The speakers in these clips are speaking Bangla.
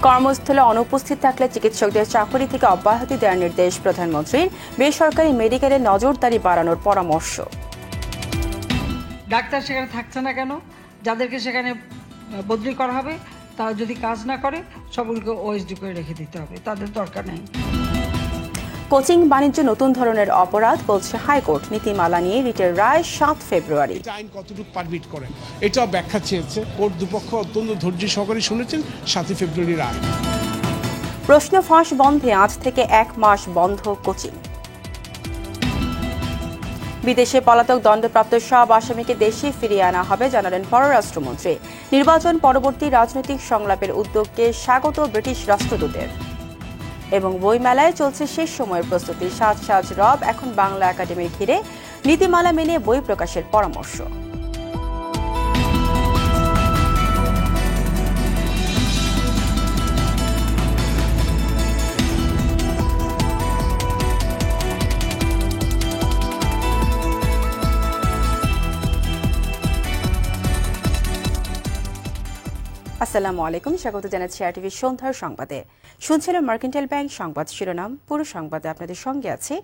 কর্মস্থলে অনুপস্থিত থাকলে চিকিৎসকদের চাকরি থেকে অব্যাহতি দেওয়ার নির্দেশ প্রধানমন্ত্রীর। বেসরকারি মেডিকেলে নজরদারি বাড়ানোর পরামর্শ। ডাক্তার সেখানে থাকছে না কেন? যাদেরকে সেখানে বদলি করা হবে তারা যদি কাজ না করে সবগুলোকে ওএসডি করে রেখে দিতে হবে, তাদের দরকার নেই। কোচিং বাণিজ্য নতুন ধরনের অপরাধ বলছে হাইকোর্ট। নীতিমালা নিয়ে রিটের রায় 7 ফেব্রুয়ারি। আইন কতটুকু পারমিট করে এটাও ব্যাখ্যা চেয়েছে কোর্ট। দুপক্ষ অত্যন্ত ধৈর্য সহকারে শুনেছেন। 7 ফেব্রুয়ারি রায়। প্রশ্ন ফাঁস বন্ধে আজ থেকে 1 মাস বন্ধ কোচিং। বিদেশে পলাতক দণ্ডপ্রাপ্ত সব আসামিকে দেশে ফিরিয়ে আনা হবে জানালেন পররাষ্ট্রমন্ত্রী। নির্বাচন পরবর্তী রাজনৈতিক সংলাপের উদ্যোগকে স্বাগত ব্রিটিশ রাষ্ট্রদূতের। এবং বইমেলায় চলছে শেষ সময়ের প্রস্তুতি। সাজ সাজ রব এখন বাংলা একাডেমির ঘিরে। নীতিমালা মেনে বই প্রকাশের পরামর্শ। আসসালামু আলাইকুম, স্বাগত জানাচ্ছি আরটিভি সন্ধ্যার সংবাদে। শুনছিলেন মার্কেন্টাইল ব্যাংক সংবাদ শিরোনাম। পুরো সংবাদে আপনাদের সঙ্গে আছি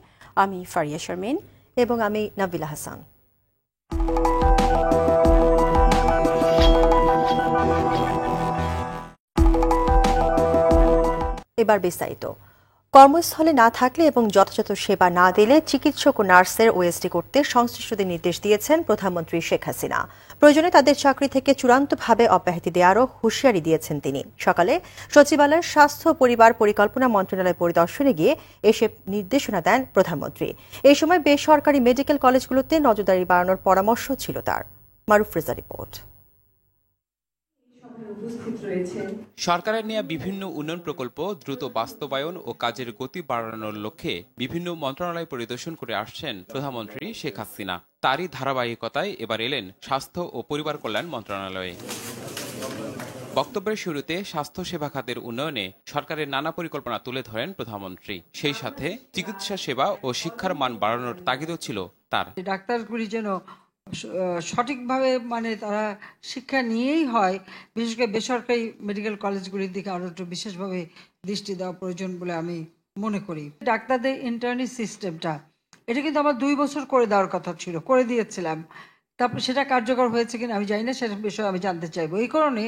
আমি ফারিয়া শারমিন এবং আমি নাবিলা হাসান। এবার বিস্তারিত। কর্মস্থলে না থাকলে এবং যথাযথ সেবা না দিলে চিকিৎসক ও নার্সের ওএসডি করতে সংশ্লিষ্টদের নির্দেশ দিয়েছেন প্রধানমন্ত্রী শেখ হাসিনা। প্রয়োজনে তাদের চাকরি থেকে চূড়ান্তভাবে অব্যাহতি দেওয়ারও হুঁশিয়ারি দিয়েছেন তিনি। সকালে সচিবালয়ের স্বাস্থ্য পরিবার পরিকল্পনা মন্ত্রণালয় পরিদর্শনে গিয়ে এসব নির্দেশনা দেন প্রধানমন্ত্রী। এই সময় বেসরকারি মেডিকেল কলেজগুলোতে নজরদারি বাড়ানোর পরামর্শ ছিল তার। মারুফ রেজা রিপোর্ট। সরকারের নেওয়া বিভিন্ন উন্নয়ন প্রকল্প দ্রুত বাস্তবায়ন ও কাজের গতি বাড়ানোর লক্ষ্যে বিভিন্ন মন্ত্রণালয় পরিদর্শন করে আসছেন প্রধানমন্ত্রী শেখ হাসিনা। তারই ধারাবাহিকতায় এবার এলেন স্বাস্থ্য ও পরিবার কল্যাণ মন্ত্রণালয়ে। বক্তব্যের শুরুতে স্বাস্থ্য সেবা খাতের উন্নয়নে সরকারের নানা পরিকল্পনা তুলে ধরেন প্রধানমন্ত্রী। সেই সাথে চিকিৎসা সেবা ও শিক্ষার মান বাড়ানোর তাগিদও ছিল তার। ডাক্তারগুলি যেন সঠিকভাবে তারা শিক্ষা নিয়েই হয়, বিশেষ করে বেসরকারি মেডিকেল কলেজগুলির দিকে আরো একটু বিশেষভাবে দৃষ্টি দেওয়া প্রয়োজন বলে আমি মনে করি। ডাক্তারদের ইন্টার্নি সিস্টেমটা এটা কিন্তু আমার 2 বছর করে দেওয়ার কথা ছিল, করে দিয়েছিলাম। তারপর সেটা কার্যকর হয়েছে কিনা আমি জানি না, সেটা বিষয়ে আমি জানতে চাইবো। এই কারণে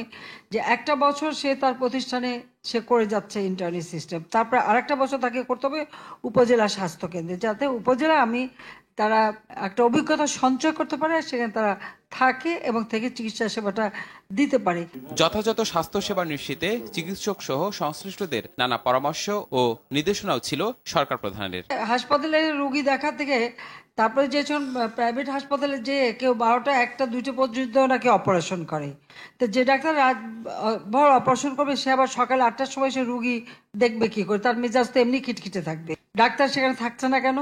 যে একটা বছর সে তার প্রতিষ্ঠানে সে করে যাচ্ছে ইন্টার্নি সিস্টেম, তারপর আরেকটা বছর তাকে করতে হবে উপজেলা স্বাস্থ্য কেন্দ্রে, যাতে উপজেলা তারা একটা অভিজ্ঞতা সঞ্চয় করতে পারে, সেখানে তারা থাকে এবং থেকে চিকিৎসা সেবাটা দিতে পারে। যথাযথ স্বাস্থ্য সেবা নিশ্চিতে চিকিৎসক সহ সংশ্লিষ্টদের নানা পরামর্শ ও নির্দেশনাও ছিল সরকার প্রধানের। হাসপাতালে রোগী দেখা থেকে তারপরে যে প্রাইভেট হাসপাতালে যে কেউ 12টা 1টা 2টা পর্যন্ত নাকি অপারেশন করে, তো যে ডাক্তার রাত ভর অপারেশন করবে সে আবার সকাল 8টার সময় সে রুগী দেখবে কি করে? তার মেজাজ তো এমনি খিটখিটে থাকবে। ডাক্তার সেখানে থাকছে না কেন?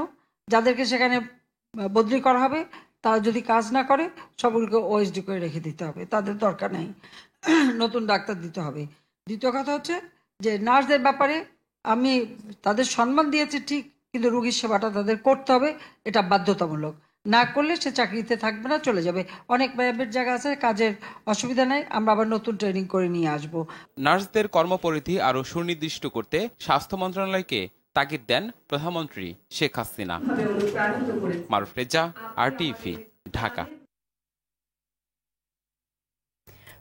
যাদেরকে সেখানে বদলি করা হবে তারা যদি কাজ না করে সবগুলোকে ওএসডি করে রেখে দিতে হবে, তাদের দরকার নেই, নতুন ডাক্তার দিতে হবে। দ্বিতীয় কথা হচ্ছে যে নার্সদের ব্যাপারে আমি তাদের সম্মান দিয়েছি ঠিক, কিন্তু রোগীর সেবাটা তাদের করতে হবে, এটা বাধ্যতামূলক। না করলে সে চাকরিতে থাকবে না, চলে যাবে। অনেক প্রাইভেট জায়গা আছে কাজের অসুবিধা নাই, আমরা আবার নতুন ট্রেনিং করে নিয়ে আসবো। নার্সদের কর্মপরিধি আরো সুনির্দিষ্ট করতে স্বাস্থ্য মন্ত্রণালয়কে তাগিদ দেন প্রধানমন্ত্রী শেখ হাসিনা। মারুফ রেজা, আরটিভি, ঢাকা।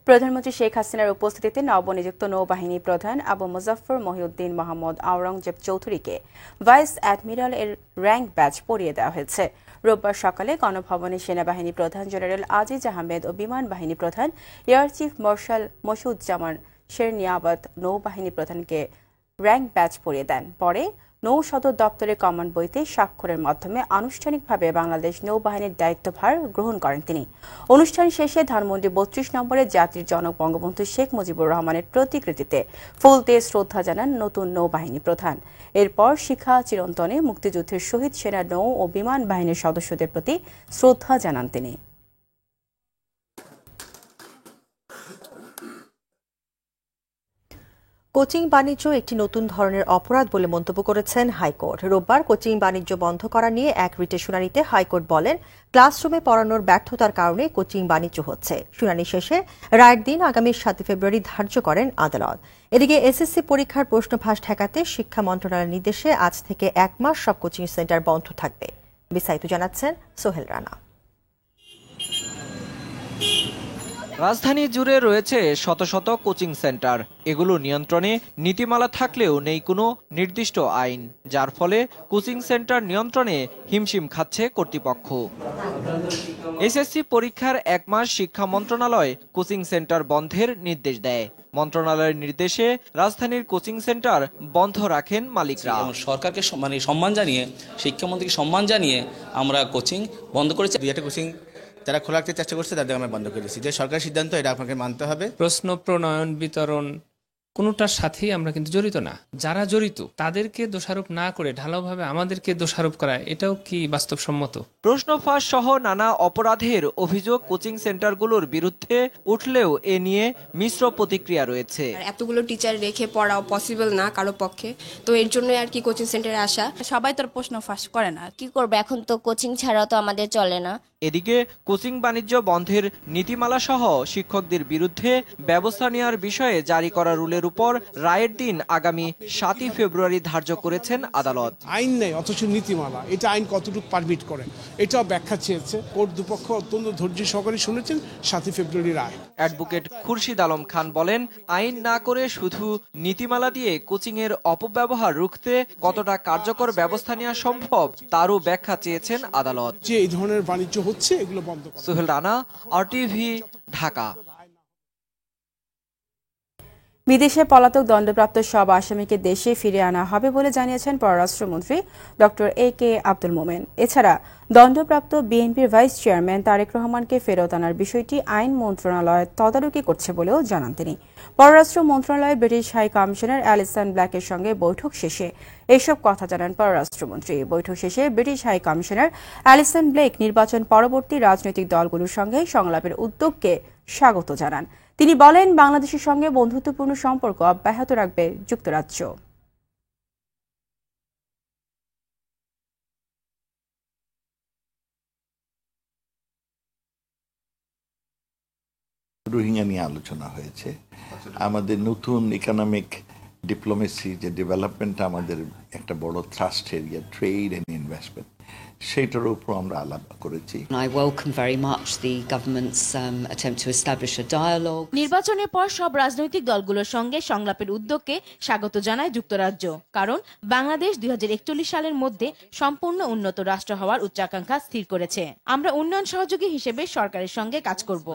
প্রধানমন্ত্রী শেখ হাসিনার উপস্থিতিতে নবনিযুক্ত নৌবাহিনী প্রধান আবু মুজাফফর মহিউদ্দিন মোহাম্মদ আওরঙ্গজেব চৌধুরীকে ভাইস অ্যাডমিরাল এর র্যাঙ্ক ব্যাজ পরিয়ে দেওয়া হয়েছে। রোববার সকালে গণভবনে সেনাবাহিনী প্রধান জেনারেল আজিজ আহমেদ ও বিমান বাহিনী প্রধান এয়ার চিফ মার্শাল মসুজ্জামান শেরনিয়াবত নৌবাহিনী প্রধানকে র্যাঙ্ক ব্যাজ পরিয়ে দেন। পরে নৌ সদর দপ্তরের কমান্ড বইতে স্বাক্ষরের মাধ্যমে আনুষ্ঠানিকভাবে বাংলাদেশ নৌবাহিনীর দায়িত্বভার গ্রহণ করেন তিনি। অনুষ্ঠান শেষে ধানমন্ডি 32 নম্বরে জাতির জনক বঙ্গবন্ধু শেখ মুজিবুর রহমানের প্রতিকৃতিতে ফুল দিয়ে শ্রদ্ধা জানান নতুন নৌবাহিনী প্রধান। এরপর শিখা চিরন্তনে মুক্তিযুদ্ধের শহীদ সেনা নৌ ও বিমান বাহিনীর সদস্যদের প্রতি শ্রদ্ধা জানান তিনি। কোচিং বাণিজ্য একটি নতুন ধরনের অপরাধ বলে মন্তব্য করেছেন হাইকোর্ট। রোববার কোচিং বাণিজ্য বন্ধ করা নিয়ে এক রিটের শুনানিতে হাইকোর্ট বলেন, ক্লাসরুমে পড়ানোর ব্যর্থতার কারণে কোচিং বাণিজ্য হচ্ছে। শুনানি শেষে রায়ের দিন আগামী 7 ফেব্রুয়ারি ধার্য করেন আদালত। এদিকে এসএসসি পরীক্ষার প্রশ্নফাঁস ঠেকাতে শিক্ষা মন্ত্রণালয়ের নির্দেশে আজ থেকে 1 মাস সব কোচিং সেন্টার বন্ধ থাকবে। বিস্তারিত জানাচ্ছেন সোহেল রানা। রাজধানী জুড়ে রয়েছে শত শত কোচিং সেন্টার। এগুলো নিয়ন্ত্রণে নীতিমালা থাকলেও নেই কোনো নির্দিষ্ট আইন, যার ফলে কোচিং সেন্টার নিয়ন্ত্রণে হিমশিম খাচ্ছে কর্তৃপক্ষ। এসএসসি পরীক্ষার 1 মাস শিক্ষা মন্ত্রণালয় কোচিং সেন্টার বন্ধের নির্দেশ দেয়। মন্ত্রণালয়ের নির্দেশে রাজধানীর কোচিং সেন্টার বন্ধ রাখেন মালিকরা। সরকারকে সম্মান জানিয়ে, শিক্ষামন্ত্রীকে সম্মান জানিয়ে আমরা কোচিং বন্ধ করেছি। দুইটা কোচিং যারা খোলা রাখতে চেষ্টা করছে তাদের আমরা বন্ধ করে দিচ্ছি। যে সরকারের সিদ্ধান্ত, এটা আপনাকে মানতে হবে। প্রশ্ন প্রণয়ন, বিতরণ কোনোটার সাথেই আমরা কিন্তু জড়িত না। যারা জড়িত তাদেরকে দোষারোপ না করে ঢালাওভাবে আমাদেরকে দোষারোপ করা, এটাও কি বাস্তবসম্মত? প্রশ্ন ফাঁস সহ নানা অপরাধের অভিযোগ কোচিং সেন্টারগুলোর বিরুদ্ধে উঠলেও এ নিয়ে মিশ্র প্রতিক্রিয়া রয়েছে। এতগুলো টিচার রেখে পড়াও পসিবল না কারো পক্ষে, তো এর জন্য আর কি কোচিং সেন্টারে আসা। সবাই তো প্রশ্ন ফাঁস করে না, কি করবে এখন? তো কোচিং ছাড়া তো আমাদের চলে না। এদিকে কোচিং বাণিজ্য বন্ধের নীতিমালা সহ শিক্ষকদের বিরুদ্ধে ব্যবস্থা নেওয়ার বিষয়ে জারি করা রুলের উপর রায়ের দিন আগামী 7 ফেব্রুয়ারি ধার্য করেছেন আদালত। আইন নেই অথচ নীতিমালা, এটা আইন কতটুকু পারমিট করে এটাও ব্যাখ্যা চেয়েছে কোর্ট। দুপক্ষ অত্যন্ত ধৈর্য সহকারে শুনেছেন 7 ফেব্রুয়ারি রায়। অ্যাডভোকেট খুরশিদ আলম খান বলেন, আইন না করে শুধু নীতিমালা দিয়ে কোচিং এর অপব্যবহার রুখতে কতটা কার্যকর ব্যবস্থা নেওয়া সম্ভব তারও ব্যাখ্যা চেয়েছেন আদালত। যে এই ধরনের বাণিজ্য হচ্ছে এগুলো বন্ধ করা। সোহেল রানা, RTV, ঢাকা। বিদেশে পলাতক দণ্ডপ্রাপ্ত সব আসামিকে দেশে ফিরিয়ে আনা হবে বলে জানিয়েছেন পররাষ্ট্রমন্ত্রী ডক্টর AK আব্দুল মোমেন। এছাড়া দণ্ডপ্রাপ্ত বিএনপির ভাইস চেয়ারম্যান তারেক রহমানকে ফেরত আনার বিষয়টি আইন মন্ত্রণালয় তদারকি করছে বলেও জানান তিনি। পররাষ্ট্র মন্ত্রণালয়ে ব্রিটিশ হাই কমিশনার অ্যালিসন ব্ল্যাকের সঙ্গে বৈঠক শেষে এসব কথা জানান পররাষ্ট্রমন্ত্রী। বৈঠক শেষে British high commissioner Alison Blake নির্বাচন পরবর্তী রাজনৈতিক দলগুলোর সঙ্গে সংলাপের উদ্যোগকে স্বাগত জানান। তিনি বলেন, বাংলাদেশের সঙ্গে বন্ধুত্বপূর্ণ সম্পর্ক অব্যাহত রাখবে যুক্তরাজ্য। রোহিঙ্গা নিয়ে আলোচনা হয়েছে। আমাদের নতুন ইকোনমিক ডিপ্লোমেসি, যে ডেভেলপমেন্টটা আমাদের একটা বড় thrust area, trade and investment, সেটার উপর আমরা আলাপ করেছি। I welcome very much the government's attempt to establish a dialogue. নির্বাচনের পর সব রাজনৈতিক দলগুলোর সঙ্গে সংলাপের উদ্যোগকে স্বাগত জানায় যুক্তরাজ্য, কারণ বাংলাদেশ 2041 সালের মধ্যে সম্পূর্ণ উন্নত রাষ্ট্র হওয়ার উচ্চাকাঙ্ক্ষা স্থির করেছে। আমরা উন্নয়ন সহযোগী হিসেবে সরকারের সঙ্গে কাজ করব।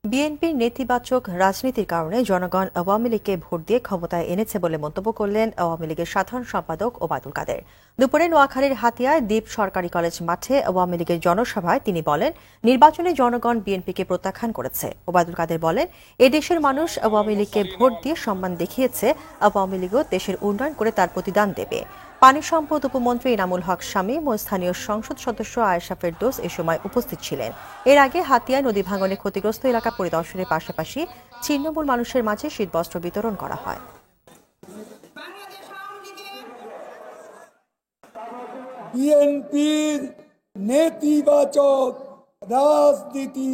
বিএনপির নেতিবাচক রাজনীতির কারণে জনগণ আওয়ামী লীগকে ভোট দিয়ে ক্ষমতায় এনেছে বলে মন্তব্য করলেন আওয়ামী লীগের সাধারণ সম্পাদক ওবায়দুল কাদের। দুপুরে নোয়াখালীর হাতিয়ায় দ্বীপ সরকারি কলেজ মাঠে আওয়ামী লীগের জনসভায় তিনি বলেন, নির্বাচনে জনগণ বিএনপিকে প্রত্যাখ্যান করেছে। ওবায়দুল কাদের বলেন, এদেশের মানুষ আওয়ামী লীগকে ভোট দিয়ে সম্মান দেখিয়েছে, আওয়ামী লীগও দেশের উন্নয়ন করে তার প্রতিদান দেবে। পানি সম্পদ উপমন্ত্রী ইনামুল হক শামীম ও স্থানীয় সংসদ সদস্য আয়েশা ফেরদৌস এ সময় উপস্থিত ছিলেন। এর আগে হাতিয়ায় নদী ভাঙনে ক্ষতিগ্রস্ত এলাকা পরিদর্শনের পাশাপাশি ছিন্নমূল মানুষের মাঝে শীতবস্ত্র বিতরণ করা হয়। বিএনপির নেতিবাচক রাজনীতি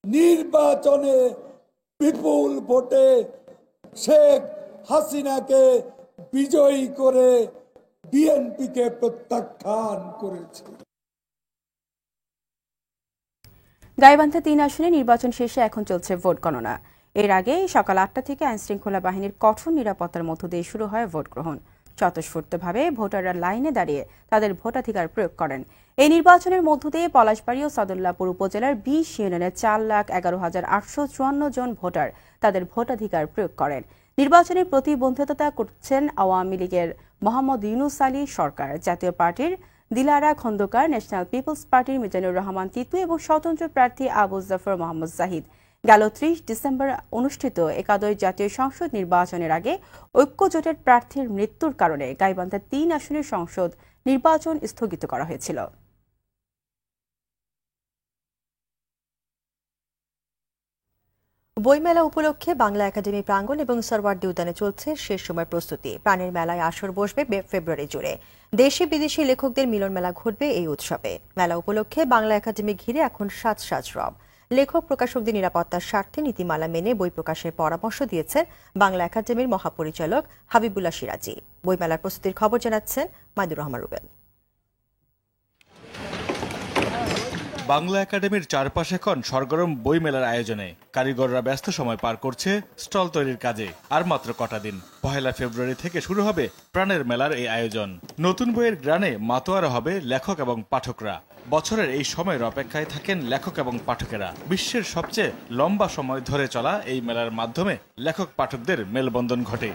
নির্বাচনে বিপুল ভোটে শেখ হাসিনাকে বিজয়ী করে বিএনপিকে প্রত্যাখ্যান করেছে। গাইবান্ধা 3 আসনে নির্বাচন শেষে এখন চলছে ভোট গণনা। এর আগে সকাল 8টা থেকে আইনশৃঙ্খলা বাহিনীর কঠোর নিরাপত্তার মধ্য দিয়ে শুরু হয় ভোট গ্রহণ। স্বতঃস্ফূর্তভাবে ভোটাররা লাইনে দাঁড়িয়ে তাদের ভোটাধিকার প্রয়োগ করেন। এই নির্বাচনের মধ্য দিয়ে পলাশবাড়ী ও সাদুল্লাপুর উপজেলার 20 ইউনিয়নের 4,11,854 জন ভোটার তাদের ভোটাধিকার প্রয়োগ করেন। নির্বাচনে প্রতিবন্ধিতা করছেন আওয়ামী লীগের মোহাম্মদ ইউনুস আলী সরকার, জাতীয় পার্টির দিলারা খন্দকার, ন্যাশনাল পিপলস পার্টির মিজানুর রহমান তিতু এবং স্বতন্ত্র প্রার্থী আবু জাফর মোহাম্মদ জাহিদ। গেল 30 ডিসেম্বর অনুষ্ঠিত একাদশ জাতীয় সংসদ নির্বাচনের আগে ঐক্যজোটের প্রার্থীর মৃত্যুর কারণে গাইবান্ধা 3 আসনের সংসদ নির্বাচন স্থগিত করা হয়েছিল। বইমেলা উপলক্ষে বাংলা একাডেমি প্রাঙ্গণ এবং সরওয়ার্দী উদ্যানে চলছে শেষ সময় প্রস্তুতি। প্রাণের মেলায় আসর বসবে ফেব্রুয়ারি জুড়ে। দেশি বিদেশি লেখকদের মিলন মেলা ঘটবে এই উৎসবে। মেলা উপলক্ষে বাংলা একাডেমি ঘিরে এখন সাজ রব। লেখক প্রকাশকদের নিরাপত্তার স্বার্থে নীতিমালা মেনে বই প্রকাশের পরামর্শ দিয়েছেন বাংলা একাডেমির মহাপরিচালক হাবিবুল্লাহ সিরাজি। বইমেলার প্রস্তুতির খবর জানাচ্ছেন মাইদুর রহমান রুবেল। বাংলা একাডেমির চারপাশে এখন সরগরম বই মেলার আয়োজনে কারিগররা ব্যস্ত সময় পার করছে স্টল তৈরির কাজে। আর মাত্র কটা দিন, 1 ফেব্রুয়ারি থেকে শুরু হবে প্রাণের মেলার এই আয়োজন। নতুন বইয়ের গ্রানে মাতোয়ারা হবে লেখক এবং পাঠকরা। বছরের এই সময়ের অপেক্ষায় থাকেন লেখক এবং পাঠকেরা। বিশ্বের সবচেয়ে লম্বা সময় ধরে চলা এই মেলার মাধ্যমে লেখক পাঠকদের মেলবন্ধন ঘটে।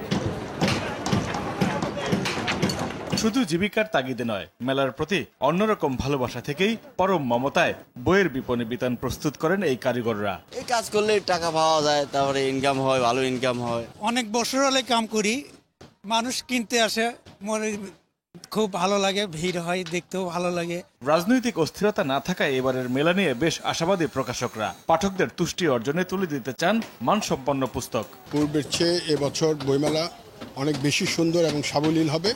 শুধু জীবিকার তাগিদে নয়, মেলার প্রতি অন্যরকম ভালোবাসা থেকেই পরম মমতায় বইয়ের বিপণী বিতান প্রস্তুত করেন এই কারিগররা। এই কাজ করলে টাকা পাওয়া যায়, তারপরে ইনকাম হয়, ভালো ইনকাম হয়। অনেক বছর হলে কাম করি, মানুষ কিনতে আসে, মনে খুব ভালো লাগে, ভিড় হয়, দেখতেও ভালো লাগে। রাজনৈতিক অস্থিরতা না থাকায় এবারের মেলা নিয়ে বেশ আশাবাদী প্রকাশকরা। পাঠকদের তুষ্টি অর্জনে তুলে দিতে চান মানসম্পন্ন পুস্তক। পূর্বের চেয়ে এবছর বইমেলা অনেক বেশি সুন্দর এবং সাবলীল হবে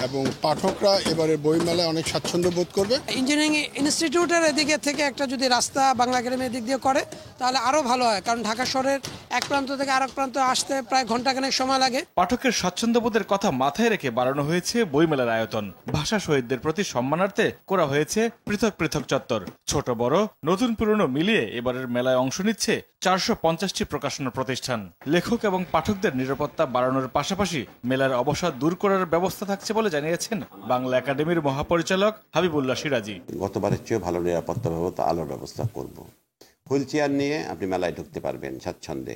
এবং পাঠকরা এবারে বইমেলায় অনেক স্বাচ্ছন্দ্য বোধ করবে। ইঞ্জিনিয়ারিং ইনস্টিটিউটের এদিকে থেকে একটা যদি রাস্তা বাংলা একাডেমির দিক দিয়ে করে তাহলে আরো ভালো হয়, কারণ ঢাকা শহরের এক প্রান্ত থেকে আরেক প্রান্ত আসতে প্রায় ঘন্টাখানেক সময় লাগে। পাঠকের স্বাচ্ছন্দ্যবোধের কথা মাথায় রেখে বাড়ানো হয়েছে বইমেলার আয়তন। ভাষা শহীদদের প্রতি সম্মানার্থে করা হয়েছে পৃথক পৃথক চত্বর। ছোট বড় নতুন পুরনো মিলিয়ে এবারের মেলায় অংশ নিচ্ছে 450টি প্রকাশনা প্রতিষ্ঠান। লেখক এবং পাঠকদের নিরাপত্তা বাড়ানোর পাশাপাশি মেলার অবসাদ দূর করার ব্যবস্থা থাকছে বলে জানিয়েছেন বাংলা একাডেমির মহাপরিচালক হাবিবুল্লাহ সিরাজি। গতবারের চেয়ে ভালো নিরাপত্তা ব্যবস্থা, আলোর ব্যবস্থা করব। হুইল চেয়ার নিয়ে আপনি মেলায় ঢুকতে পারবেন স্বাচ্ছন্দ্যে।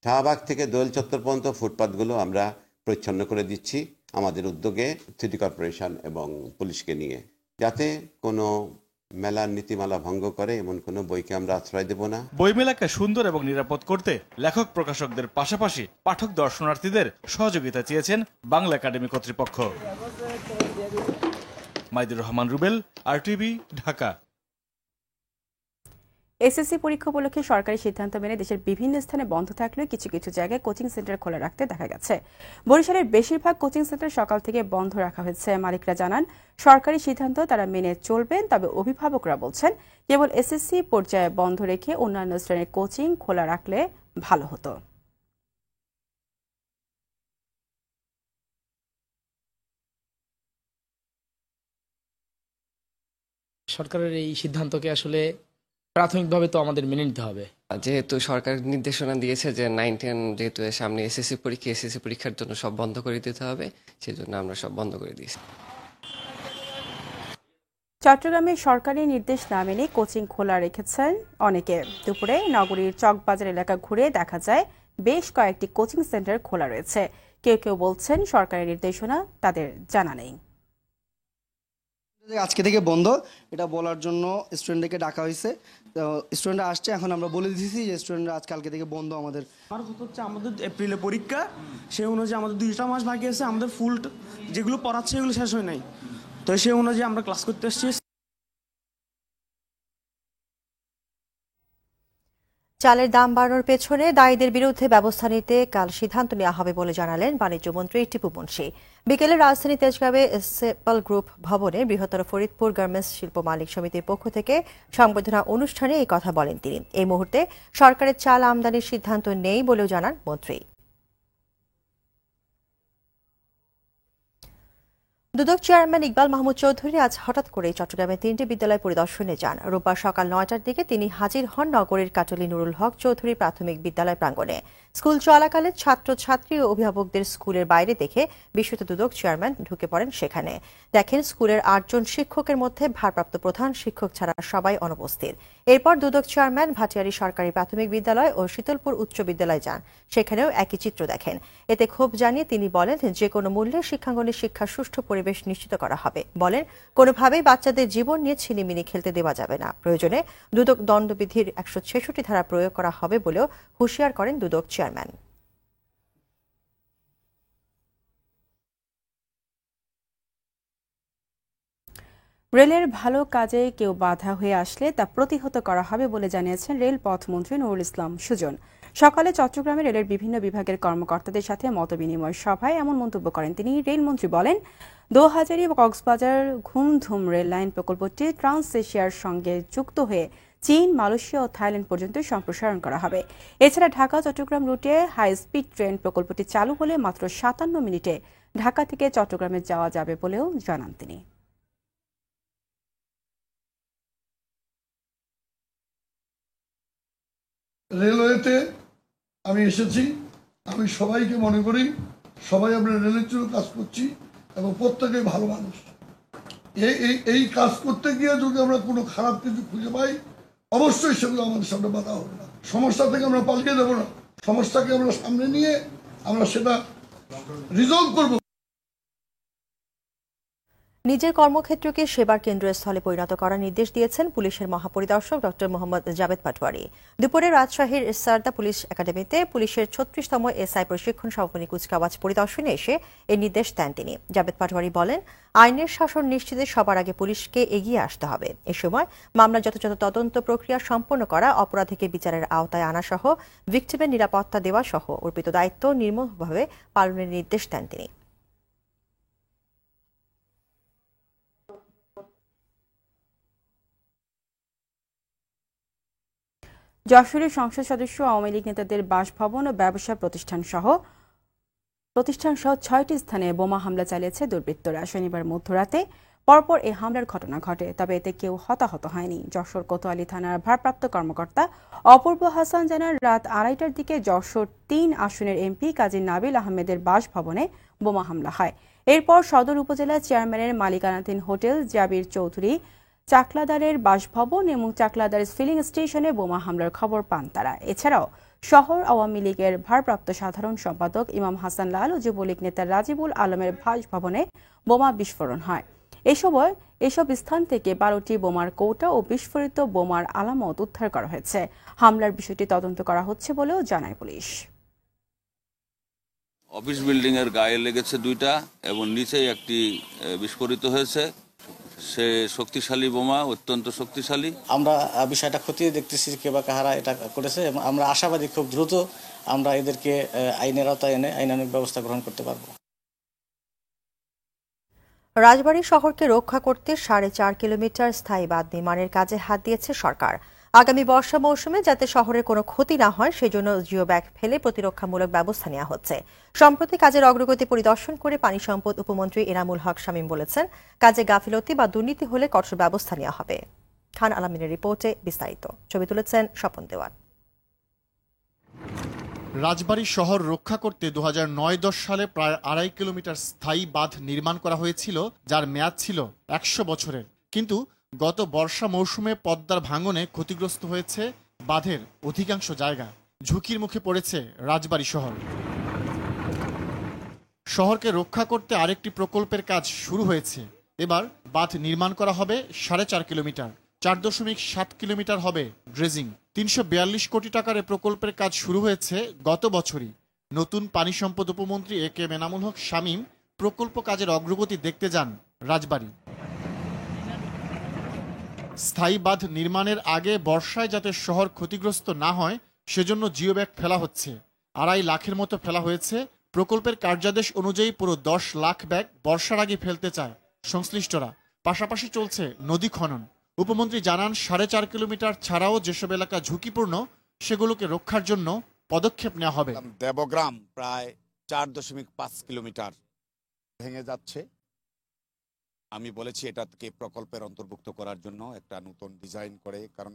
শাহবাগ থেকে দোয়েল চত্বর পর্যন্ত ফুটপাতগুলো আমরা পরিচ্ছন্ন করে দিচ্ছি আমাদের উদ্যোগে, সিটি কর্পোরেশন এবং পুলিশকে নিয়ে, যাতে কোনো মেলার নীতিমালা ভঙ্গ করে এমন কোনো বইকে আমরা আশ্রয় দেব না। বইমেলাকে সুন্দর এবং নিরাপদ করতে লেখক প্রকাশকদের পাশাপাশি পাঠক দর্শনার্থীদের সহযোগিতা চেয়েছেন বাংলা একাডেমি কর্তৃপক্ষ। মাইদুর রহমান রুবেল, RTV, ঢাকা। এসএসসি পরীক্ষা উপলক্ষে সরকারি সিদ্ধান্ত মেনে দেশের বিভিন্ন স্থানে বন্ধ থাকলেও কিছু কিছু জায়গায় কোচিং সেন্টার খোলা রাখতে দেখা গেছে। বরিশালের বেশিরভাগ কোচিং সেন্টার সকাল থেকে বন্ধ রাখা হয়েছে। মালিকরা জানান, সরকারি সিদ্ধান্ত তারা মেনে চলবেন, তবে অভিভাবকরা বলছেন কেবল এসএসসি পর্যায়ে বন্ধ রেখে অন্যান্য শ্রেণীর কোচিং খোলা রাখলে ভালো হতো। সরকারের এই সিদ্ধান্তকে আসলে প্রাথমিকভাবে তো আমাদের মেনে নিতে হবে। যেহেতু সরকার নির্দেশনা দিয়েছে যে 9-10 যেহেতু সামনে এসএসসি পরীক্ষার জন্য সব বন্ধ করে দিতে হবে, সেজন্য আমরা সব বন্ধ করে দিয়েছি। চট্টগ্রামে সরকারি নির্দেশ না মেনে কোচিং খোলা রেখেছেন অনেকে। দুপুরে নগরীর চকবাজার এলাকা ঘুরে দেখা যায় বেশ কয়েকটি কোচিং সেন্টার খোলা রয়েছে। কেউ কেউ বলছেন সরকারি নির্দেশনা তাদের জানা নেই। আজকে থেকে বন্ধ, এটা বলার জন্য স্টুডেন্টদেরকে ডাকা হয়েছে। তো স্টুডেন্টরা আসছে, এখন আমরা বলে দিয়েছি যে স্টুডেন্টরা আজ কালকে থেকে বন্ধ। আমাদের হচ্ছে আমাদের এপ্রিলে পরীক্ষা, সেই অনুযায়ী আমাদের 2টা মাস বাকি আছে। আমাদের ফুল যেগুলো পড়াচ্ছে এগুলো শেষ হয় নাই, তো সেই অনুযায়ী আমরা ক্লাস করতে এসেছি। চালের দাম বাড়ানোর পেছনে দায়ীদের বিরুদ্ধে ব্যবস্থা নিতে কাল সিদ্ধান্ত নেওয়া হবে বলে জানালেন বাণিজ্যমন্ত্রী টিপু মুন্সি। বিকেলে রাজধানী তেজগাঁওয়ে সেপল গ্রুপ ভবনে বৃহত্তর ফরিদপুর গার্মেন্টস শিল্প মালিক সমিতির পক্ষ থেকে সংবর্ধনা অনুষ্ঠানে এই কথা বলেন তিনি। এই মুহূর্তে সরকারের চাল আমদানির সিদ্ধান্ত নেই বলেও জানান মন্ত্রী। দুদক চেয়ারম্যান ইকবাল মাহমুদ চৌধুরী আজ হঠাৎ করে চট্টগ্রামের 3টি বিদ্যালয় পরিদর্শনে যান। রোববার সকাল 9টার দিকে তিনি হাজির হন নগরীর কাটলি নুরুল হক চৌধুরী প্রাথমিক বিদ্যালয় প্রাঙ্গণে। স্কুল চলাকালে ছাত্রছাত্রী ও অভিভাবকদের স্কুলের বাইরে দেখে বিস্মিত দুদক চেয়ারম্যান ঢুকে পড়েন সেখানে। দেখেন স্কুলের 8 জন শিক্ষকের মধ্যে ভারপ্রাপ্ত প্রধান শিক্ষক ছাড়া সবাই অনুপস্থিত। এরপর দুদক চেয়ারম্যান ভাটিয়ারী সরকারি প্রাথমিক বিদ্যালয় ও শীতলপুর উচ্চ বিদ্যালয়ে যান। সেখানেও একই চিত্র দেখেন। এতে ক্ষোভ জানিয়ে তিনি বলেন, যে কোনো মূল্যে শিক্ষাঙ্গনে শিক্ষার সুষ্ঠু পরিবেশ নিশ্চিত করা হবে। বলেন, কোনোভাবেই বাচ্চাদের জীবন নিয়ে ছিনিমিনি খেলতে দেওয়া যাবে না। প্রয়োজনে দুদক দণ্ডবিধির 166 ধারা প্রয়োগ করা হবে বলেও হুঁশিয়ার করেন দুদক চেয়ারম্যান। রেলের ভালো কাজে কেউ বাধা হয়ে আসলে তা প্রতিহত করা হবে বলে জানিয়েছেন রেলপথ মন্ত্রী নুরুল ইসলাম সুজন। সকালে চট্টগ্রামে রেলের বিভিন্ন বিভাগের কর্মকর্তাদের সাথে মতবিনিময় সভায় এমন মন্তব্য করেন তিনি। রেলমন্ত্রী বলেন, দোহাজারী কক্সবাজার ঘুমধুম রেল লাইন প্রকল্পটি ট্রান্স এশিয়ার সঙ্গে যুক্ত হয়ে চীন, মালয়েশিয়া ও থাইল্যান্ড পর্যন্ত সম্প্রসারণ করা হবে। এছাড়া ঢাকা চট্টগ্রাম রুটে হাই স্পিড ট্রেন প্রকল্পটি চালু হলে মাত্র 57 মিনিটে ঢাকা থেকে চট্টগ্রামে যাওয়া যাবে বলেও জানান তিনি। রেলওয়েতে আমি এসেছি, আমি সবাইকে মনে করি সবাই আমরা রেলের জন্য কাজ করছি এবং প্রত্যেকেই ভালো মানুষ। এই কাজ করতে গিয়ে যদি আমরা কোনো খারাপ কিছু খুঁজে পাই, অবশ্যই সেগুলো আমাদের সামনে বাধা হবে না। সমস্যা থেকে আমরা পালিয়ে দেবো না, সমস্যাকে আমরা সামনে নিয়ে আমরা সেটা রিজলভ করব। নিজের কর্মক্ষেত্রকে সেবার কেন্দ্রস্থলে পরিণত করার নির্দেশ দিয়েছেন পুলিশের মহাপরিদর্শক ডক্টর মোহাম্মদ জাবেদ পাটোয়ারি। দুপুরে রাজশাহীর সারদা পুলিশ একাডেমিতে পুলিশের 36তম এসআই প্রশিক্ষণ সমাপনী কুচকাওয়াজ পরিদর্শনে এসে এই নির্দেশ দেন তিনি। জাবেদ পাটোয়ারি বলেন, আইনের শাসন নিশ্চিতে সবার আগে পুলিশকে এগিয়ে আসতে হবে। এ সময় মামলার যথাযথ তদন্ত প্রক্রিয়া সম্পন্ন করা, অপরাধীকে বিচারের আওতায় আনা সহ ভিকটিমের নিরাপত্তা দেওয়া সহ অর্পিত দায়িত্ব নির্মমভাবে পালনের নির্দেশ দেন তিনি। যশোরের সংসদ সদস্য আওয়ামী লীগ নেতাদের বাসভবন ও ব্যবসা প্রতিষ্ঠান সহ 6টি স্থানে বোমা হামলা চালিয়েছে দুর্বৃত্তরা। শনিবার মধ্যরাতে পরপর এই হামলার ঘটনা ঘটে, তবে এতে কেউ হতাহত হয়নি। যশোর কোতোয়ালি থানার ভারপ্রাপ্ত কর্মকর্তা অপূর্ব হাসান জানান, রাত 2:30টার দিকে যশোর 3 আসনের এমপি কাজী নাবিল আহমেদের বাসভবনে বোমা হামলা হয়। এরপর সদর উপজেলা চেয়ারম্যানের মালিকানাধীন হোটেল জাবির চৌধুরী, চাকলাদারের বাসভবন এবং চাকলাদার ফিলিং স্টেশনে বোমা হামলার খবর পান তারা। এছাড়াও শহর আওয়ামী লীগের ভারপ্রাপ্ত সাধারণ সম্পাদক ইমাম হাসান লাল ও যুবলীগ নেতা রাজিবুল আলমের বাসভবনে বোমা বিস্ফোরণ হয়। এসব স্থান থেকে 12টি বোমার কৌটা ও বিস্ফোরিত বোমার আলামত উদ্ধার করা হয়েছে। হামলার বিষয়টি তদন্ত করা হচ্ছে বলেও জানায় পুলিশ। অফিস বিল্ডিং এর গায়ে লেগেছে 2টা এবং নিচে একটি বিস্ফোরিত হয়েছে। সে শক্তিশালী বোমা, অত্যন্ত শক্তিশালী। আমরা বিষয়টা খতিয়ে দেখতেছি কে বা কাহারা এটা করেছে এবং আমরা আশাবাদী খুব দ্রুত আমরা এদেরকে আইনের আওতায় এনে আইনানুগ ব্যবস্থা গ্রহণ করতে পারব। রাজবাড়ী শহরকে রক্ষা করতে 4.5 কিলোমিটার স্থায়ী বাঁধ নির্মাণের কাজে হাত দিয়েছে সরকার। আগামী বর্ষা মৌসুমে যাতে শহরের কোনো ক্ষতি না হয় সেজন্য জিও ব্যাগ ফেলে প্রতিরক্ষামূলক ব্যবস্থা নেওয়া হচ্ছে। সম্প্রতি কাজের অগ্রগতি পরিদর্শন করে পানি সম্পদ উপমন্ত্রী এনামুল হক শামীম বলেছেন, কাজে গাফিলতি বা দুর্নীতি হলে কঠোর ব্যবস্থা নেওয়া হবে। খান আলমিনের রিপোর্টে বিস্তারিত। ছবি তুলেছেন স্বপন দেওয়ান। রাজবাড়ী শহর রক্ষা করতে 2009-10 সালে প্রায় 2.5 কিলোমিটার স্থায়ী বাঁধ নির্মাণ করা হয়েছিল, যার মেয়াদ ছিল 100 বছরের। কিন্তু গত বর্ষা মৌসুমে পদ্মার ভাঙনে ক্ষতিগ্রস্ত হয়েছে বাঁধের অধিকাংশ জায়গা। ঝুঁকির মুখে পড়েছে রাজবাড়ী শহর। শহরকে রক্ষা করতে আরেকটি প্রকল্পের কাজ শুরু হয়েছে। এবার বাঁধ নির্মাণ করা হবে 4.5 কিলোমিটার, 4.7 কিলোমিটার হবে ড্রেজিং। 342 কোটি টাকার এ প্রকল্পের কাজ শুরু হয়েছে গত বছরই। নতুন পানি সম্পদ উপমন্ত্রী একে এনামুল হক শামীম প্রকল্প কাজের অগ্রগতি দেখতে যান রাজবাড়ী। স্থায়ী বাঁধ নির্মাণের আগে বর্ষায় যাতে শহর ক্ষতিগ্রস্ত না হয় সেজন্য জিও ব্যাগ ফেলা হচ্ছে। 2.5 লাখের মতো ফেলা হয়েছে। প্রকল্পের কার্যাদেশ অনুযায়ী পুরো 10 লাখ ব্যাগ বর্ষার আগে ফেলতে চায় সংশ্লিষ্টরা। পাশাপাশি চলছে নদী খনন। উপমন্ত্রী জানান, 4.5 কিলোমিটার ছাড়াও যেসব এলাকা ঝুঁকিপূর্ণ সেগুলোকে রক্ষার জন্য পদক্ষেপ নেওয়া হবে। দেবগ্রাম প্রায় 4.5 কিলোমিটার ভেঙে যাচ্ছে। আমি বলেছি এটাকে প্রকল্পের অন্তর্ভুক্ত করার জন্য একটা নতুন ডিজাইন করে, কারণ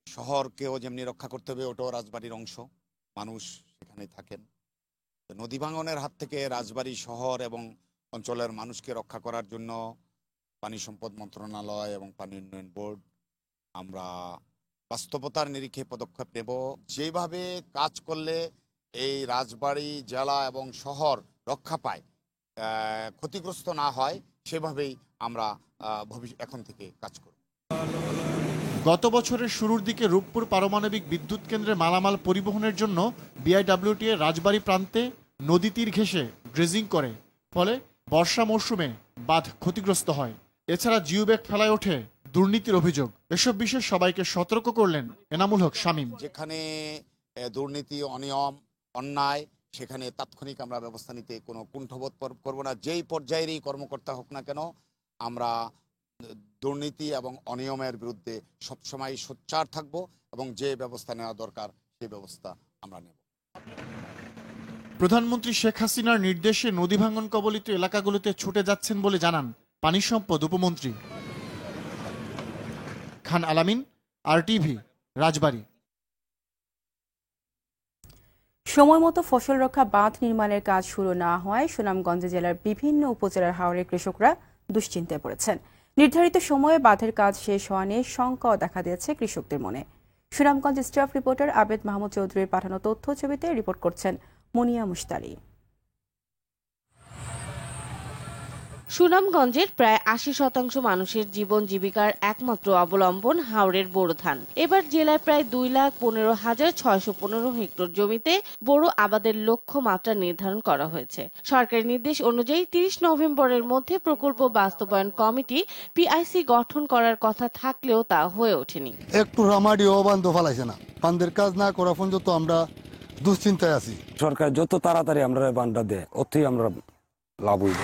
শহরকেও যেমনি রক্ষা করতে হবে, ওটাও রাজবাড়ির অংশ, মানুষ সেখানে থাকেন। নদী ভাঙনের হাত থেকে রাজবাড়ী শহর এবং অঞ্চলের মানুষকে রক্ষা করার জন্য পানি সম্পদ মন্ত্রণালয় এবং পানি উন্নয়ন বোর্ড আমরা বাস্তবতার নিরিখে পদক্ষেপ নেব। যেভাবে কাজ করলে এই রাজবাড়ী জেলা এবং শহর রক্ষা পায়, ক্ষতিগ্রস্ত না হয়, সেভাবেই আমরা এখন থেকে কাজ করব। গত বছরের শুরুর দিকে রূপপুর পারমাণবিক বিদ্যুৎ কেন্দ্রে মালামাল পরিবহনের জন্য বিআইডব্লিউটিএ রাজবাড়ী প্রান্তে নদী তীর ঘেঁষে ড্রেজিং করে, ফলে বর্ষা মৌসুমে বাঁধ ক্ষতিগ্রস্ত হয়। এছাড়া জিও ব্যাগ ফেলায় ওঠে দুর্নীতির অভিযোগ। এসব বিষয়ে সবাইকে সতর্ক করলেন এনামুল হক শামীম। যেখানে দুর্নীতি, অনিয়ম, অন্যায়, সেখানে তাৎক্ষণিক আমরা ব্যবস্থা নিতে কোনো কুণ্ঠবোধ করব না। যেই পর্যায়েরই কর্মকর্তা হোক না কেন, আমরা দুর্নীতি এবং অনিয়মের বিরুদ্ধে সবসময় সোচ্চার থাকব এবং যে ব্যবস্থা নেওয়া দরকার সেই ব্যবস্থা আমরা নেব। প্রধানমন্ত্রী শেখ হাসিনার নির্দেশে নদী ভাঙন কবলিত এলাকাগুলোতে ছুটে যাচ্ছেন বলে জানান পানি সম্পদ উপমন্ত্রী খান আলামিন। RTV, রাজবাড়ী। সময় মতো ফসল রক্ষা বাঁধ নির্মাণের কাজ শুরু না হওয়ায় সুনামগঞ্জ জেলার বিভিন্ন উপজেলার হাওরের কৃষকরা দুশ্চিন্তায় পড়েছেন। নির্ধারিত সময়ে বাঁধের কাজ শেষ হওয়া নিয়ে শঙ্কাও দেখা দিয়েছে কৃষকদের মনে। সুনামগঞ্জ স্টাফ রিপোর্টার আবেদ মাহমুদ চৌধুরীর পাঠানো তথ্য ছবিতে রিপোর্ট করছেন মুনিয়া মুশতারি। সুনামগঞ্জের প্রায় ৮০% মানুষের জীবন জীবিকার একমাত্র অবলম্বন হাওরের বোরো ধান। এবার জেলায় প্রায় ২,১৫,৬১৫ হেক্টর জমিতে বোরো আবাদের লক্ষ্যমাত্রা নির্ধারণ করা হয়েছে। সরকারি নির্দেশ অনুযায়ী ৩০ নভেম্বরের মধ্যে প্রকল্প বাস্তবায়ন কমিটি PIC গঠন করার কথা থাকলেও তা হয়ে ওঠেনি। একটু রামাডিও বান্ধ ফেলাইছে না, বান্ধের কাজ না করা পর্যন্ত আমরা দুশ্চিন্তায় আছি। সরকার যত তাড়াতাড়ি আমরা বান্ধা দেয় অতই আমরা লাভ হইব।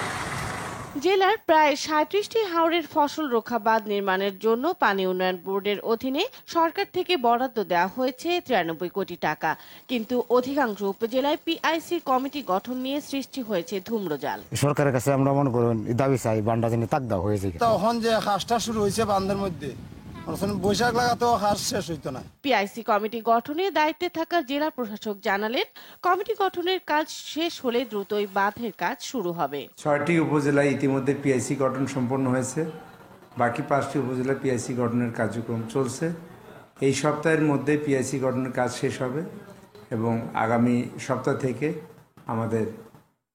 জেলার প্রায় ৩৭টি হাওরের ফসল রক্ষা বাঁধ নির্মাণের জন্য পানি উন্নয়ন বোর্ডের অধীনে সরকার থেকে বরাদ্দ দেওয়া হয়েছে ৯৩ কোটি টাকা, কিন্তু অধিকাংশ উপজেলায় PIC কমিটি গঠন নিয়ে সৃষ্টি হয়েছে ধূম্রজাল। সরকারের কাছে আমরা মনে করেন দাবি চাই বান্ধা যেন তাকদা হয়েছে। তখন যে হাঁসটা শুরু হয়েছে বান্ধের মধ্যে, বৈশাখ লাগাতেও হাঁস শেষ হইতো না। PIC কমিটি গঠনে দায়িত্বে থাকা জেলা প্রশাসক জানালেন, কমিটি গঠনের কাজ শেষ হলে দ্রুতই বাঁধের কাজ শুরু হবে। ৬টি উপজেলায় ইতিমধ্যে PIC গঠন সম্পন্ন হয়েছে, বাকি 5টি উপজেলায় PIC গঠনের কার্যক্রম চলছে। এই সপ্তাহের মধ্যে PIC গঠনের কাজ শেষ হবে এবং আগামী সপ্তাহ থেকে আমাদের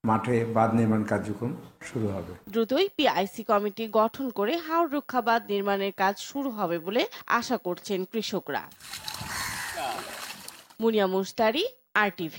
মাঠে বাঁধ নির্মাণ কার্যক্রম শুরু হবে। দ্রুতই PIC কমিটি গঠন করে হাওর রক্ষা বাঁধ নির্মাণের কাজ শুরু হবে বলে আশা করছেন কৃষকরা। Muniya Mushtari, RTV।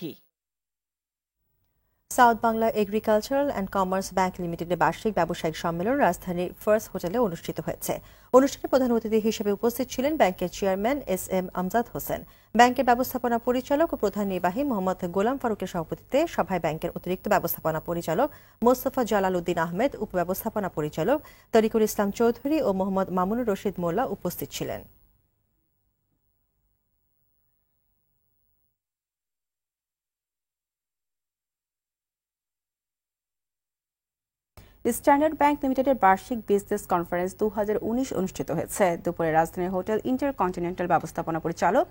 South Bangla Agricultural and Commerce Bank লিমিটেডের বার্ষিক ব্যবসায়িক সম্মেলন রাজধানীর ফার্স্ট হোটেলে অনুষ্ঠিত হয়েছে। অনুষ্ঠানে প্রধান অতিথি হিসেবে উপস্থিত ছিলেন ব্যাংকের চেয়ারম্যান SM আমজাদ হোসেন। ব্যাংকের ব্যবস্থাপনা পরিচালক ও প্রধান নির্বাহী মোহাম্মদ গোলাম ফারুকের সভাপতিত্বে সভায় ব্যাংকের অতিরিক্ত ব্যবস্থাপনা পরিচালক মোস্তফা জালাল উদ্দিন আহমেদ, উপব্যবস্থাপনা পরিচালক তরিকুল ইসলাম চৌধুরী ও মোহাম্মদ মামুনুর রশিদ মোল্লা উপস্থিত ছিলেন। স্ট্যান্ডার্ড ব্যাংক লিমিটেডের বার্ষিক বিজনেস কনফারেন্স 2019 অনুষ্ঠিত হয়েছে। দুপুরে রাজধানীর হোটেল ইন্টারকন্টিনেন্টাল ব্যবস্থাপনা পরিচালক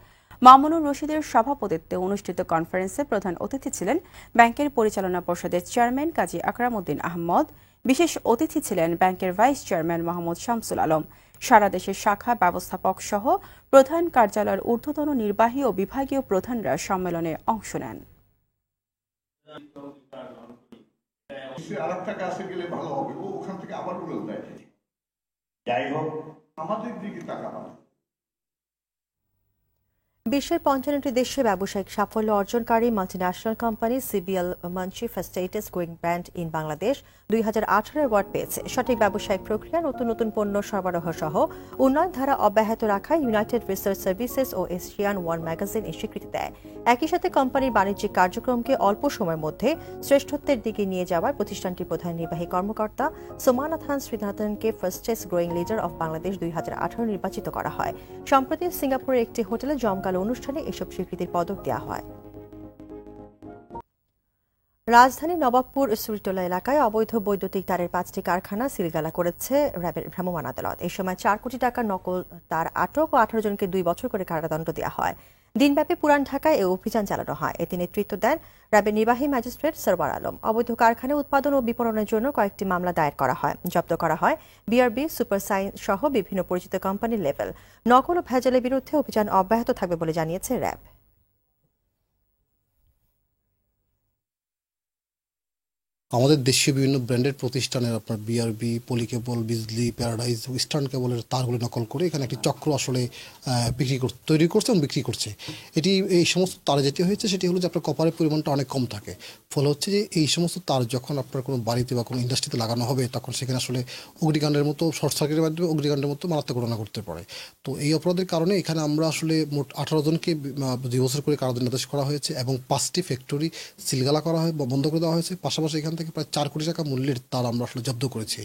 মামুনুর রশিদের সভাপতিত্বে অনুষ্ঠিত কনফারেন্সে প্রধান অতিথি ছিলেন ব্যাংকের পরিচালনা পর্ষদের চেয়ারম্যান কাজী আকরাম উদ্দিন আহমদ। বিশেষ অতিথি ছিলেন ব্যাংকের ভাইস চেয়ারম্যান মোহাম্মদ শামসুল আলম। সারা দেশের শাখা ব্যবস্থাপক সহ প্রধান কার্যালয়ের ঊর্ধ্বতন নির্বাহী ও বিভাগীয় প্রধানরা সম্মেলনে অংশ নেন। আরেকটা কাছে গেলে ভালো হবে, ওখান থেকে আবার উড়ে দেখে। যাই হোক, আমাদের দিকে তাকানো। বিশ্বের ৫৫টি দেশে ব্যবসায়িক সাফল্য অর্জনকারী মাল্টিন্যাশনাল কোম্পানি CBL মানচি ফেস্টেটাস going brand in Bangladesh 2018 award পেয়েছে। সঠিক ব্যবসায়িক প্রক্রিয়া, নতুন নতুন পণ্য সরবরাহ সহ উন্নয়ন ধারা অব্যাহত রাখায় ইউনাইটেড রিসার্চ সার্ভিসেস ও এশিয়ান ওয়ান ম্যাগাজিন এই স্বীকৃতি দেয়। একই সাথে কোম্পানির বাণিজ্যিক কার্যক্রমকে অল্প সময়ের মধ্যে শ্রেষ্ঠত্বের দিকে নিয়ে যাওয়ার প্রতিষ্ঠানটির প্রধান নির্বাহী কর্মকর্তা সোমানাথান শ্রীনাথনকে fastest growing leader of Bangladesh 2018 নির্বাচিত করা হয়। সম্প্রতি সিঙ্গাপুরের একটি হোটেলে জমকালো অনুষ্ঠানে এসব স্বীকৃতির পদক দেওয়া হয়। রাজধানীর নবাবপুর সুরিটোলা এলাকায় অবৈধ বৈদ্যুতিক তারের 5টি কারখানা সিলগালা করেছে র্যাবের ভ্রাম্যমাণ আদালত। এই সময় 4 কোটি টাকার নকল তার আটক ও 18 জনকে 2 বছর করে কারাদণ্ড দেওয়া হয়। দিনব্যাপী পুরান ঢাকায় এই অভিযান চালানো হয়। এতে নেতৃত্ব দেন র্যাবের নির্বাহী ম্যাজিস্ট্রেট সরওয়ার আলম। অবৈধ কারখানা উৎপাদন ও বিপণনের জন্য কয়েকটি মামলা দায়ের করা হয়। জব্দ করা হয় BRB, সুপারসাইন সহ বিভিন্ন পরিচিত কোম্পানির লেভেল। নকল ও ভেজালের বিরুদ্ধে অভিযান অব্যাহত থাকবে বলে জানিয়েছে র্যাব। আমাদের দেশীয় বিভিন্ন ব্র্যান্ডের প্রতিষ্ঠানের আপনার বিআরবি, পলিকেবল, বিজলি, প্যারাডাইজ, ইস্টার্ন কেবলের তারগুলো নকল করে এখানে একটি চক্র আসলে তৈরি করছে এবং বিক্রি করছে। এটি এই সমস্ত তারে যেটি হয়েছে সেটি হলো যে আপনার কপারের পরিমাণটা অনেক কম থাকে, ফলে হচ্ছে যে এই সমস্ত তার যখন আপনার কোনো বাড়িতে বা কোনো ইন্ডাস্ট্রিতে লাগানো হবে তখন সেখানে আসলে অগ্নিকাণ্ডের মতো, শর্ট সার্কিটের মাধ্যমে অগ্নিকাণ্ডের মতো মারাত্মক ঘটনা ঘটতে পারে। তো এই অপরাধের কারণে এখানে আমরা আসলে মোট 18 জনকে 2 বছর করে কারাদণ্ডাদেশ করা হয়েছে এবং 5টি ফ্যাক্টরি সিলগালা করা হয় বা বন্ধ করে দেওয়া হয়েছে। পাশাপাশি এখান থেকে প্রায় 4 কোটি টাকা মূল্যের তার আমরা আসলে জব্দ করেছি।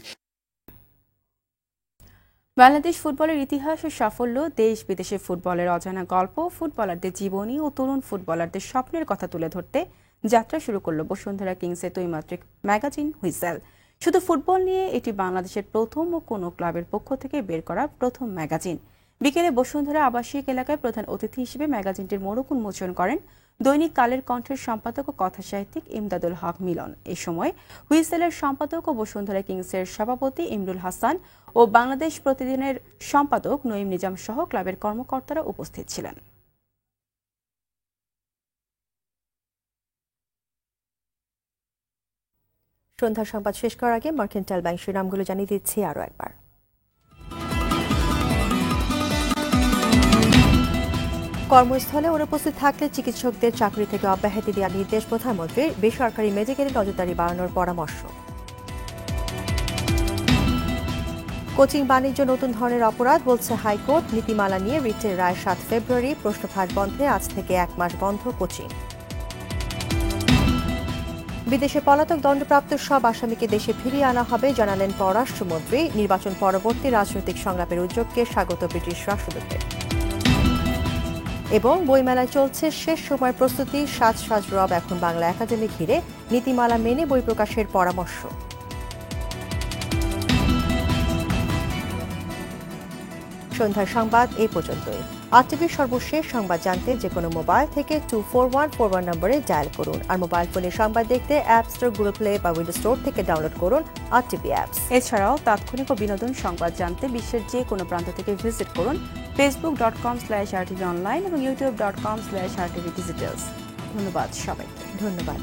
বাংলাদেশ ফুটবলের ইতিহাস ও সাফল্য, দেশ বিদেশে ফুটবলের অজানা গল্প, ফুটবলারদের জীবনী ও তরুণ ফুটবলারদের স্বপ্নের কথা তুলে ধরতে যাত্রা শুরু করল বসুন্ধরা কিংসের ত্রৈমাত্রিক ম্যাগাজিন হুইসেল। শুধু ফুটবল নিয়ে এটি বাংলাদেশের প্রথম ও কোনো ক্লাবের পক্ষ থেকে বের করা প্রথম ম্যাগাজিন। বিকেলে বসুন্ধরা আবাসিক এলাকায় প্রধান অতিথি হিসেবে ম্যাগাজিনটির মোড়ক উন্মোচন করেন দৈনিক কালের কণ্ঠের সম্পাদক ও কথাসাহিত্যিক ইমদাদুল হক মিলন। এ সময় হুইসেলের সম্পাদক ও বসুন্ধরা কিংসের সভাপতি ইমরুল হাসান ও বাংলাদেশ প্রতিদিনের সম্পাদক নঈম নিজাম সহ ক্লাবের কর্মকর্তারা উপস্থিত ছিলেন। সন্ধ্যার সংবাদ শেষ করার আগে মার্কেন্টাইল ব্যাংক শিরোনামগুলো জানিয়ে দিচ্ছি আরও একবার। কর্মস্থলে অনুপস্থিত থাকলে চিকিৎসকদের চাকরি থেকে অব্যাহতি দেওয়ার নির্দেশ প্রধানমন্ত্রীর। বেসরকারি মেডিকেলে নজরদারি বাড়ানোর পরামর্শ। কোচিং বাণিজ্য নতুন ধরনের অপরাধ বলছে হাইকোর্ট। নীতিমালা নিয়ে রিটের রায় 7 ফেব্রুয়ারি। প্রশ্নফাঁস বন্ধে আজ থেকে 1 মাস বন্ধ কোচিং। বিদেশে পলাতক দণ্ডপ্রাপ্ত সব আসামিকে দেশে ফিরিয়ে আনা হবে জানালেন পররাষ্ট্রমন্ত্রী। নির্বাচন পরবর্তী রাজনৈতিক সংলাপের উদ্যোগকে স্বাগত ব্রিটিশ রাষ্ট্রদূতের। এবং বইমেলায় চলছে শেষ সময়ের প্রস্তুতি। সাজ রব এখন বাংলা একাডেমি ঘিরে। নীতিমালা মেনে বই প্রকাশের পরামর্শ। সন্ধ্যার সংবাদ এই পর্যন্তই। আরটিভির সর্বশেষ সংবাদ জানতে যে কোনো মোবাইল থেকে 24141 নম্বরে ডায়াল করুন। আর মোবাইল ফোনে সংবাদ দেখতে অ্যাপ স্টোর, গুগল প্লে বা উইন্ডোজ স্টোর থেকে ডাউনলোড করুন আরটিভি অ্যাপস। এছাড়াও তাৎক্ষণিক ও বিনোদন সংবাদ জানতে বিশ্বের যে কোনো প্রান্ত থেকে ভিজিট করুন facebook.com/rtv online এবং youtube.com/rtvdigitals। ধন্যবাদ সবাইকে। ধন্যবাদ।